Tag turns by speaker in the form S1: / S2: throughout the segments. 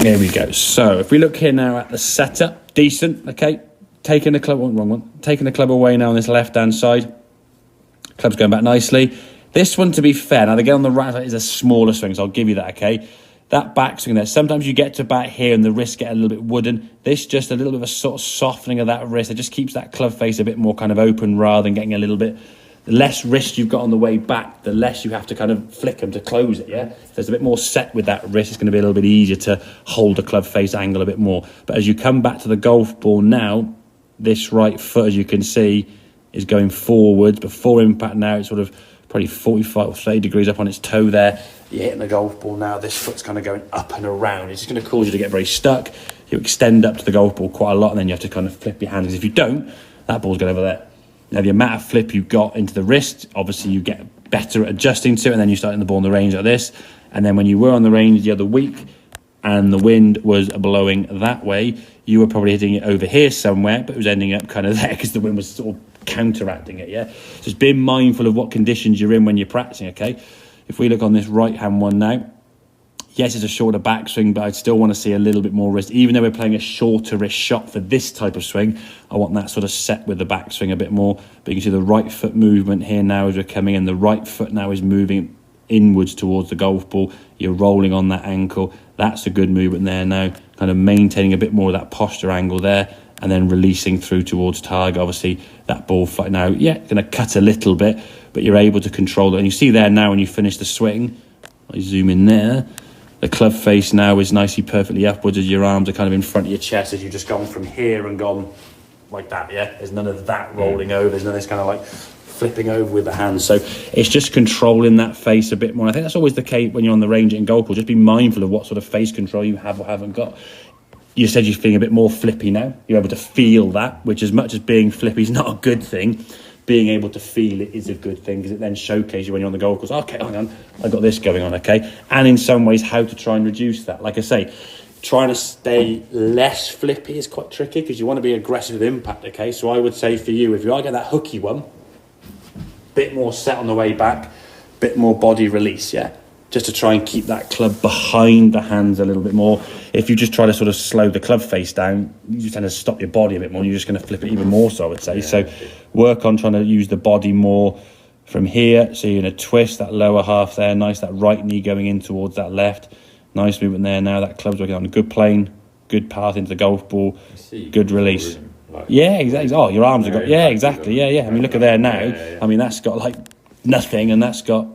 S1: There we go. So if we look here now at the setup, decent, okay. Taking the club, wrong one. Taking the club away now on this left-hand side. Club's going back nicely. This one, to be fair, now again on the right side is a smaller swing, so I'll give you that, okay. That backswing there, sometimes you get to back here and the wrists get a little bit wooden. This just a little bit of a sort of softening of that wrist. It just keeps that club face a bit more kind of open rather than getting a little bit. The less wrist you've got on the way back, the less you have to kind of flick them to close it, yeah? If there's a bit more set with that wrist, it's going to be a little bit easier to hold the club face angle a bit more. But as you come back to the golf ball now, this right foot, as you can see, is going forwards. Before impact now, it's sort of probably 45 or 30 degrees up on its toe there. You're hitting the golf ball now, this foot's kind of going up and around. It's just going to cause you to get very stuck. You extend up to the golf ball quite a lot, and then you have to kind of flip your hands. Because if you don't, that ball's going over there. Now, the amount of flip you've got into the wrist, obviously you get better at adjusting to it, and then you start in the ball on the range like this. And then when you were on the range the other week and the wind was blowing that way, you were probably hitting it over here somewhere, but it was ending up kind of there because the wind was sort of counteracting it, yeah? Just being mindful of what conditions you're in when you're practicing, okay? If we look on this right-hand one now, yes, it's a shorter backswing, but I'd still want to see a little bit more wrist. Even though we're playing a shorter wrist shot for this type of swing, I want that sort of set with the backswing a bit more. But you can see the right foot movement here now as we're coming in. The right foot now is moving inwards towards the golf ball. You're rolling on that ankle. That's a good movement there now. Kind of maintaining a bit more of that posture angle there and then releasing through towards target. Obviously, that ball fight now, yeah, going to cut a little bit, but you're able to control it. And you see there now when you finish the swing, I zoom in there, the club face now is nicely perfectly upwards as your arms are kind of in front of your chest as you've just gone from here and gone like that, yeah? There's none of that rolling over. There's none of this kind of like flipping over with the hands. So it's just controlling that face a bit more. And I think that's always the case when you're on the range in golf ball. Just be mindful of what sort of face control you have or haven't got. You said you're feeling a bit more flippy now. You're able to feel that, which as much as being flippy is not a good thing, being able to feel it is a good thing because it then showcases you when you're on the golf course. Okay, hang on, I've got this going on, okay? And in some ways, how to try and reduce that. Like I say, trying to stay less flippy is quite tricky because you want to be aggressive with impact, okay? So I would say for you, if you are getting that hooky one, bit more set on the way back, bit more body release, yeah? Just to try and keep that club behind the hands a little bit more. If you just try to sort of slow the club face down, you just tend to stop your body a bit more and you're just going to flip it even more so, I would say. So work on trying to use the body more from here. So you're going to twist that lower half there. Nice, that right knee going in towards that left. Nice movement there now. That club's working on a good plane, good path into the golf ball, good release. Yeah, exactly. Oh, your arms have got, yeah, exactly. Yeah. I mean, look at there now. I mean, that's got like nothing and that's got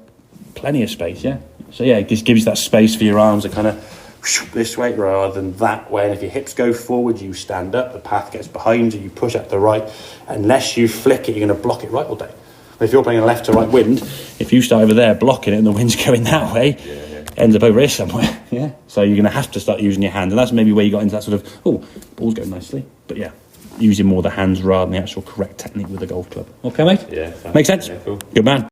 S1: plenty of space, yeah? So yeah, it just gives you that space for your arms to kind of this way rather than that way. And if your hips go forward, you stand up, the path gets behind you, you push up the right. Unless you flick it, you're going to block it right all day. But if you're playing a left to right wind, if you start over there blocking it and the wind's going that way, ends up over here somewhere, yeah? So you're going to have to start using your hands. And that's maybe where you got into that sort of, oh, ball's going nicely. But yeah, using more the hands rather than the actual correct technique with the golf club. Okay, mate?
S2: Yeah.
S1: Makes sense?
S2: Yeah, cool.
S1: Good man.